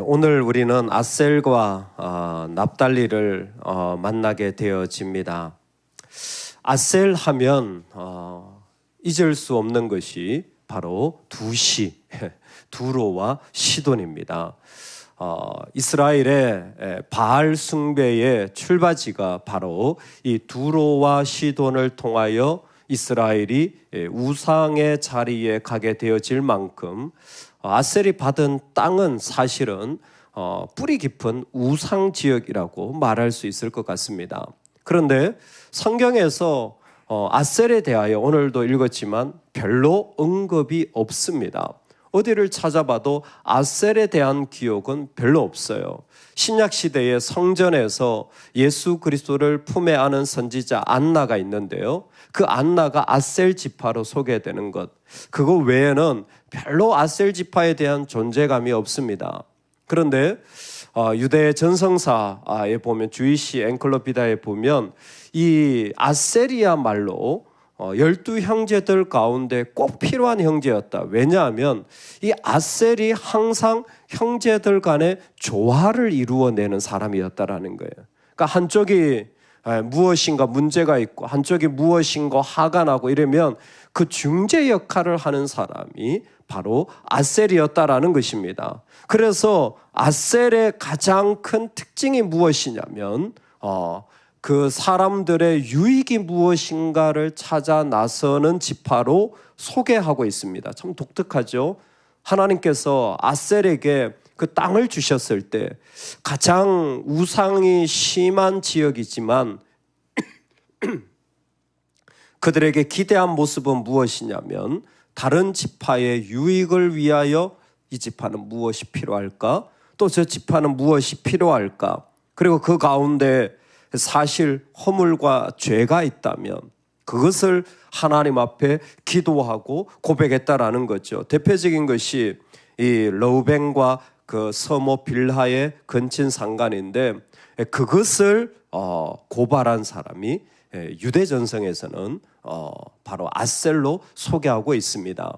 오늘 우리는 아셀과 납달리를 만나게 되어집니다. 아셀 하면 잊을 수 없는 것이 바로 두시, 두로와 시돈입니다. 이스라엘의 바알 숭배의 출발지가 바로 이 두로와 시돈을 통하여 이스라엘이 우상의 자리에 가게 되어질 만큼 아셀이 받은 땅은 사실은 뿌리 깊은 우상 지역이라고 말할 수 있을 것 같습니다. 그런데 성경에서 아셀에 대하여 오늘도 읽었지만 별로 언급이 없습니다. 어디를 찾아봐도 아셀에 대한 기억은 별로 없어요. 신약시대의 성전에서 예수 그리스도를 품에 안은 선지자 안나가 있는데요, 그 안나가 아셀 지파로 소개되는 것, 그거 외에는 별로 아셀 지파에 대한 존재감이 없습니다. 그런데 유대 전성사에 보면, 주이시 엔클로피다에 보면 이 아셀이야말로 12형제들 가운데 꼭 필요한 형제였다. 왜냐하면 이 아셀이 항상 형제들 간의 조화를 이루어내는 사람이었다라는 거예요. 그러니까 한쪽이 무엇인가 문제가 있고 한쪽이 무엇인가 화가 나고 이러면 그 중재 역할을 하는 사람이 바로 아셀이었다라는 것입니다. 그래서 아셀의 가장 큰 특징이 무엇이냐면 그 사람들의 유익이 무엇인가를 찾아 나서는 지파로 소개하고 있습니다. 참 독특하죠. 하나님께서 아셀에게 그 땅을 주셨을 때 가장 우상이 심한 지역이지만 그들에게 기대한 모습은 무엇이냐면, 다른 지파의 유익을 위하여 이 지파는 무엇이 필요할까? 또 저 지파는 무엇이 필요할까? 그리고 그 가운데 사실 허물과 죄가 있다면 그것을 하나님 앞에 기도하고 고백했다라는 거죠. 대표적인 것이 이 러우벤과 그 서모 빌하의 근친 상간인데, 그것을 고발한 사람이 유대 전성에서는 바로 아셀로 소개하고 있습니다.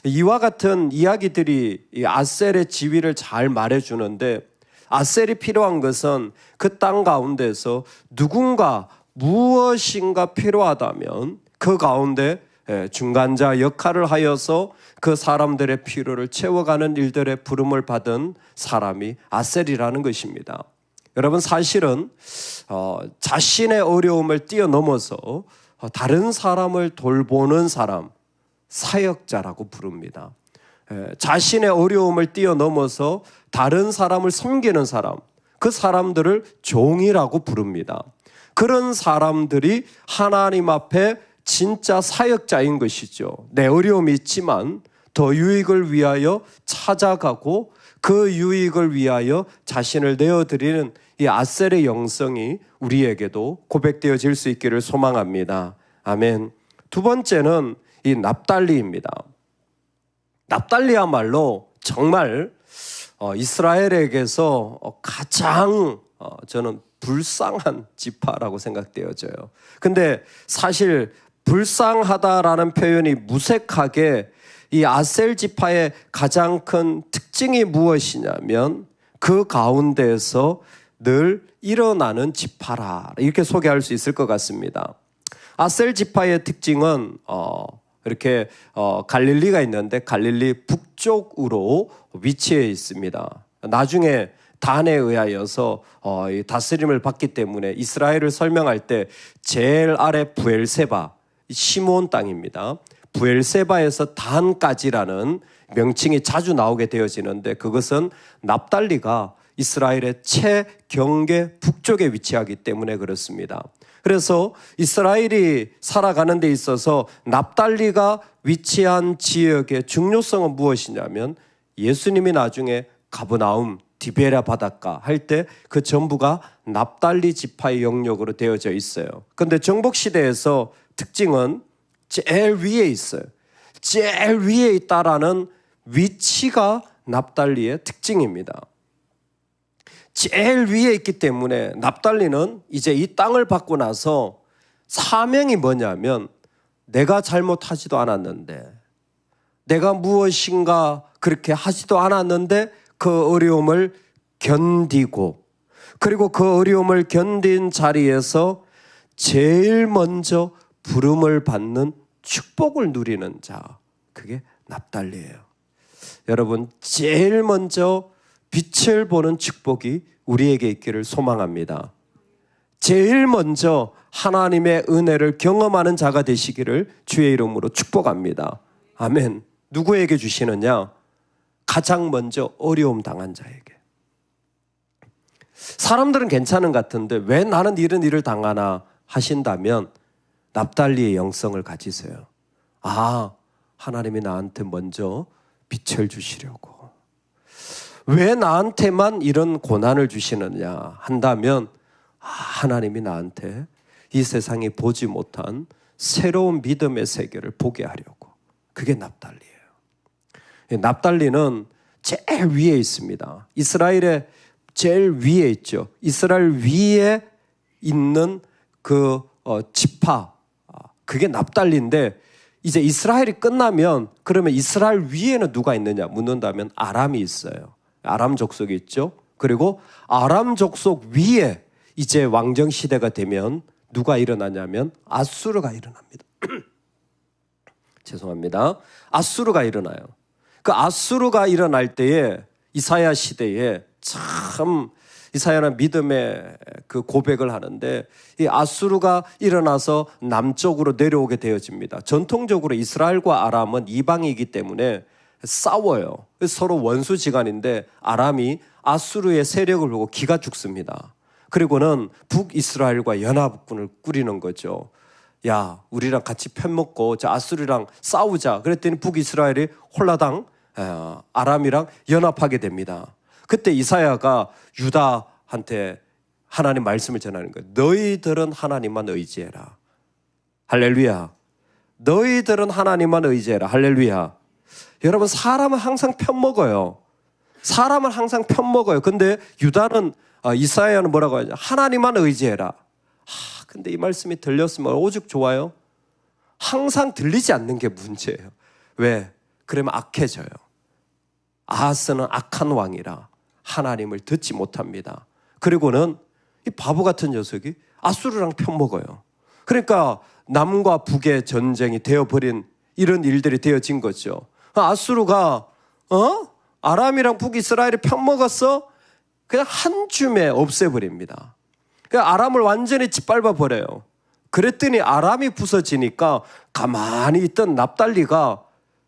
이와 같은 이야기들이 이 아셀의 지위를 잘 말해주는데, 아셀이 필요한 것은 그 땅 가운데서 누군가 무엇인가 필요하다면 그 가운데 중간자 역할을 하여서 그 사람들의 필요를 채워가는 일들의 부름을 받은 사람이 아셀이라는 것입니다. 여러분, 사실은 자신의 어려움을 뛰어넘어서 다른 사람을 돌보는 사람, 사역자라고 부릅니다. 자신의 어려움을 뛰어넘어서 다른 사람을 섬기는 사람, 그 사람들을 종이라고 부릅니다. 그런 사람들이 하나님 앞에 진짜 사역자인 것이죠. 내 어려움이 있지만 더 유익을 위하여 찾아가고 그 유익을 위하여 자신을 내어드리는 이 아셀의 영성이 우리에게도 고백되어질 수 있기를 소망합니다. 아멘. 두 번째는 이 납달리입니다. 납달리야말로 정말 이스라엘에게서 가장 저는 불쌍한 지파라고 생각되어져요. 근데 사실 불쌍하다라는 표현이 무색하게 이 아셀 지파의 가장 큰 특징이 무엇이냐면 그 가운데에서 늘 일어나는 지파라, 이렇게 소개할 수 있을 것 같습니다. 아셀 지파의 특징은 이렇게 갈릴리가 있는데 갈릴리 북쪽으로 위치해 있습니다. 나중에 단에 의하여서 다스림을 받기 때문에 이스라엘을 설명할 때 제일 아래 부엘세바, 시므온 땅입니다. 부엘세바에서 단까지라는 명칭이 자주 나오게 되어지는데, 그것은 납달리가 이스라엘의 최경계 북쪽에 위치하기 때문에 그렇습니다. 그래서 이스라엘이 살아가는 데 있어서 납달리가 위치한 지역의 중요성은 무엇이냐면, 예수님이 나중에 가브나움, 디베랴 바닷가 할 때 그 전부가 납달리 지파의 영역으로 되어져 있어요. 그런데 정복시대에서 특징은 제일 위에 있어요. 제일 위에 있다라는 위치가 납달리의 특징입니다. 제일 위에 있기 때문에 납달리는 이제 이 땅을 받고 나서 사명이 뭐냐면, 내가 잘못하지도 않았는데, 내가 무엇인가 그렇게 하지도 않았는데 그 어려움을 견디고 그리고 그 어려움을 견딘 자리에서 제일 먼저 부름을 받는 축복을 누리는 자, 그게 납달리예요. 여러분, 제일 먼저 빛을 보는 축복이 우리에게 있기를 소망합니다. 제일 먼저 하나님의 은혜를 경험하는 자가 되시기를 주의 이름으로 축복합니다. 아멘. 누구에게 주시느냐? 가장 먼저 어려움 당한 자에게. 사람들은 괜찮은 것 같은데 왜 나는 이런 일을 당하나 하신다면 납달리의 영성을 가지세요. 아, 하나님이 나한테 먼저 빛을 주시려고. 왜 나한테만 이런 고난을 주시느냐 한다면 하나님이 나한테 이 세상이 보지 못한 새로운 믿음의 세계를 보게 하려고. 그게 납달리예요. 납달리는 제일 위에 있습니다. 이스라엘의 제일 위에 있죠. 이스라엘 위에 있는 그 지파, 그게 납달리인데 이제 이스라엘이 끝나면 그러면 이스라엘 위에는 누가 있느냐 묻는다면 아람이 있어요. 아람 족속이 있죠. 그리고 아람 족속 위에 이제 왕정 시대가 되면 누가 일어나냐면 아수르가 일어납니다. 죄송합니다. 아수르가 일어나요. 그 아수르가 일어날 때에 이사야 시대에 참 이사야는 믿음의 그 고백을 하는데 이 아수르가 일어나서 남쪽으로 내려오게 되어집니다. 전통적으로 이스라엘과 아람은 이방이기 때문에 싸워요. 서로 원수지간인데 아람이 아수르의 세력을 보고 기가 죽습니다. 그리고는 북이스라엘과 연합군을 꾸리는 거죠. 야, 우리랑 같이 편먹고 저 아수르랑 싸우자. 그랬더니 북이스라엘이 홀라당 아람이랑 연합하게 됩니다. 그때 이사야가 유다한테 하나님 말씀을 전하는 거예요. 너희들은 하나님만 의지해라. 할렐루야. 너희들은 하나님만 의지해라. 할렐루야. 여러분, 사람은 항상 편먹어요. 사람은 항상 편먹어요. 근데 유다는 이사야는 뭐라고 하냐? 하나님만 의지해라. 근데 이 말씀이 들렸으면 오죽 좋아요? 항상 들리지 않는 게 문제예요. 왜? 그러면 악해져요. 아하스는 악한 왕이라 하나님을 듣지 못합니다. 그리고는 이 바보 같은 녀석이 아수르랑 편먹어요. 그러니까 남과 북의 전쟁이 되어버린 이런 일들이 되어진 거죠. 아수르가 아람이랑 북이스라엘이 편먹었어? 그냥 한 줌에 없애버립니다. 그냥 아람을 완전히 짓밟아 버려요. 그랬더니 아람이 부서지니까 가만히 있던 납달리가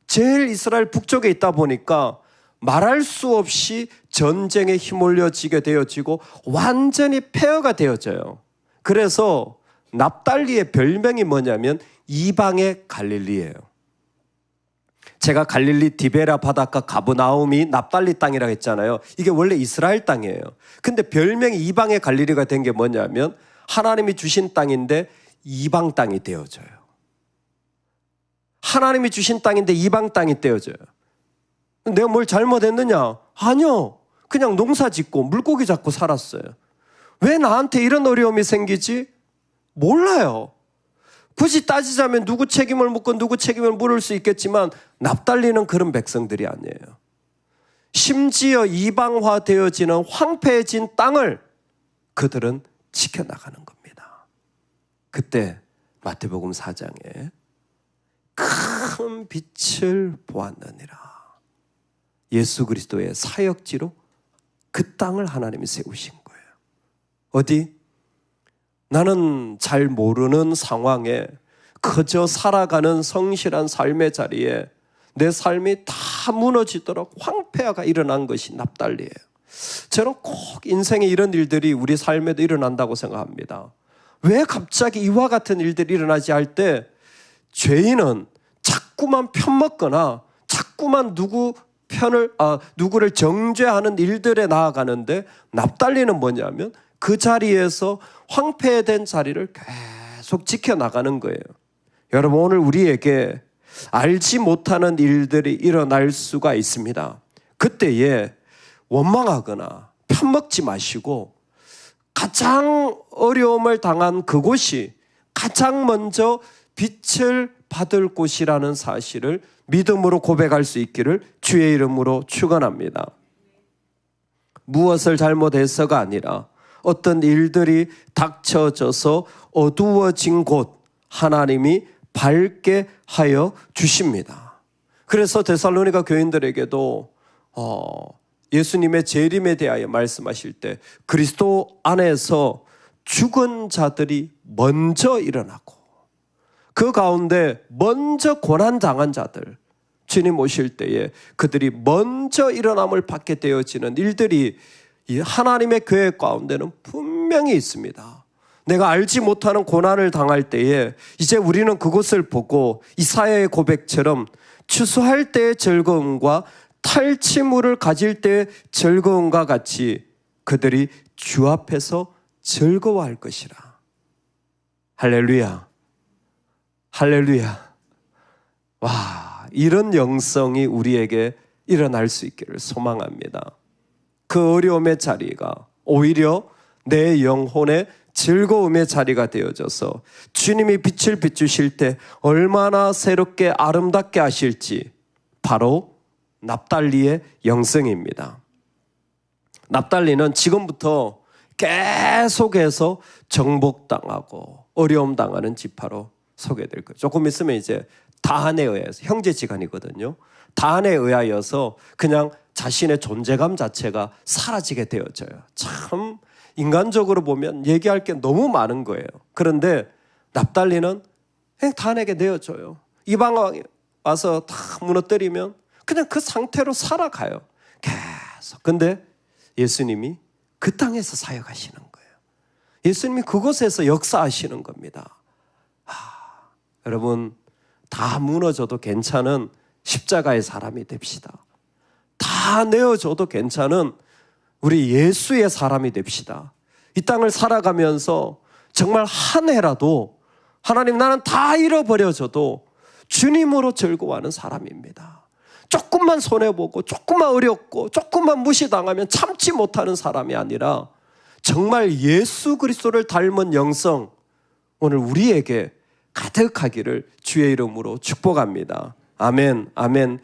제일 이스라엘 북쪽에 있다 보니까 말할 수 없이 전쟁에 휘몰려지게 되어지고 완전히 폐허가 되어져요. 그래서 납달리의 별명이 뭐냐면 이방의 갈릴리예요. 제가 갈릴리 디베라 바닷가 가브나움이 납달리 땅이라고 했잖아요. 이게 원래 이스라엘 땅이에요. 근데 별명이 이방의 갈릴리가 된 게 뭐냐면 하나님이 주신 땅인데 이방 땅이 되어져요. 하나님이 주신 땅인데 이방 땅이 되어져요. 내가 뭘 잘못했느냐? 아니요. 그냥 농사 짓고 물고기 잡고 살았어요. 왜 나한테 이런 어려움이 생기지? 몰라요. 굳이 따지자면 누구 책임을 묻고 누구 책임을 물을 수 있겠지만 납달리는 그런 백성들이 아니에요. 심지어 이방화되어지는 황폐해진 땅을 그들은 지켜나가는 겁니다. 그때 마태복음 4장에 큰 빛을 보았느니라. 예수 그리스도의 사역지로 그 땅을 하나님이 세우신 거예요. 어디? 나는 잘 모르는 상황에 그저 살아가는 성실한 삶의 자리에 내 삶이 다 무너지도록 황폐화가 일어난 것이 납달리예요. 저는 꼭 인생에 이런 일들이 우리 삶에도 일어난다고 생각합니다. 왜 갑자기 이와 같은 일들이 일어나지 할 때 죄인은 자꾸만 편먹거나 자꾸만 누구를 정죄하는 일들에 나아가는데 납달리는 뭐냐면 그 자리에서 황폐된 자리를 계속 지켜나가는 거예요. 여러분, 오늘 우리에게 알지 못하는 일들이 일어날 수가 있습니다. 그때에 원망하거나 편먹지 마시고 가장 어려움을 당한 그곳이 가장 먼저 빛을 받을 곳이라는 사실을 믿음으로 고백할 수 있기를 주의 이름으로 축원합니다. 무엇을 잘못해서가 아니라 어떤 일들이 닥쳐져서 어두워진 곳 하나님이 밝게 하여 주십니다. 그래서 데살로니가 교인들에게도 예수님의 재림에 대하여 말씀하실 때 그리스도 안에서 죽은 자들이 먼저 일어나고 그 가운데 먼저 고난당한 자들, 주님 오실 때에 그들이 먼저 일어남을 받게 되어지는 일들이 이 하나님의 계획 가운데는 분명히 있습니다. 내가 알지 못하는 고난을 당할 때에 이제 우리는 그것을 보고 이사야의 고백처럼 추수할 때의 즐거움과 탈취물을 가질 때의 즐거움과 같이 그들이 주 앞에서 즐거워할 것이라. 할렐루야. 할렐루야. 와, 이런 영성이 우리에게 일어날 수 있기를 소망합니다. 그 어려움의 자리가 오히려 내 영혼의 즐거움의 자리가 되어져서 주님이 빛을 비추실 때 얼마나 새롭게 아름답게 하실지 바로 납달리의 영성입니다. 납달리는 지금부터 계속해서 정복당하고 어려움 당하는 지파로 소개될 거예요. 조금 있으면 이제 다한에 의해서 형제지간이거든요. 다한에 의하여서 그냥 자신의 존재감 자체가 사라지게 되어져요. 참 인간적으로 보면 얘기할 게 너무 많은 거예요. 그런데 납달리는 그냥 다한에게 내어줘요. 이방에 와서 다 무너뜨리면 그냥 그 상태로 살아가요. 계속. 근데 예수님이 그 땅에서 사역하시는 거예요. 예수님이 그곳에서 역사하시는 겁니다. 여러분, 다 무너져도 괜찮은 십자가의 사람이 됩시다. 다 내어줘도 괜찮은 우리 예수의 사람이 됩시다. 이 땅을 살아가면서 정말 한 해라도 하나님 나는 다 잃어버려져도 주님으로 즐거워하는 사람입니다. 조금만 손해보고 조금만 어렵고 조금만 무시당하면 참지 못하는 사람이 아니라 정말 예수 그리스도를 닮은 영성 오늘 우리에게 가득하기를 주의 이름으로 축복합니다. 아멘, 아멘.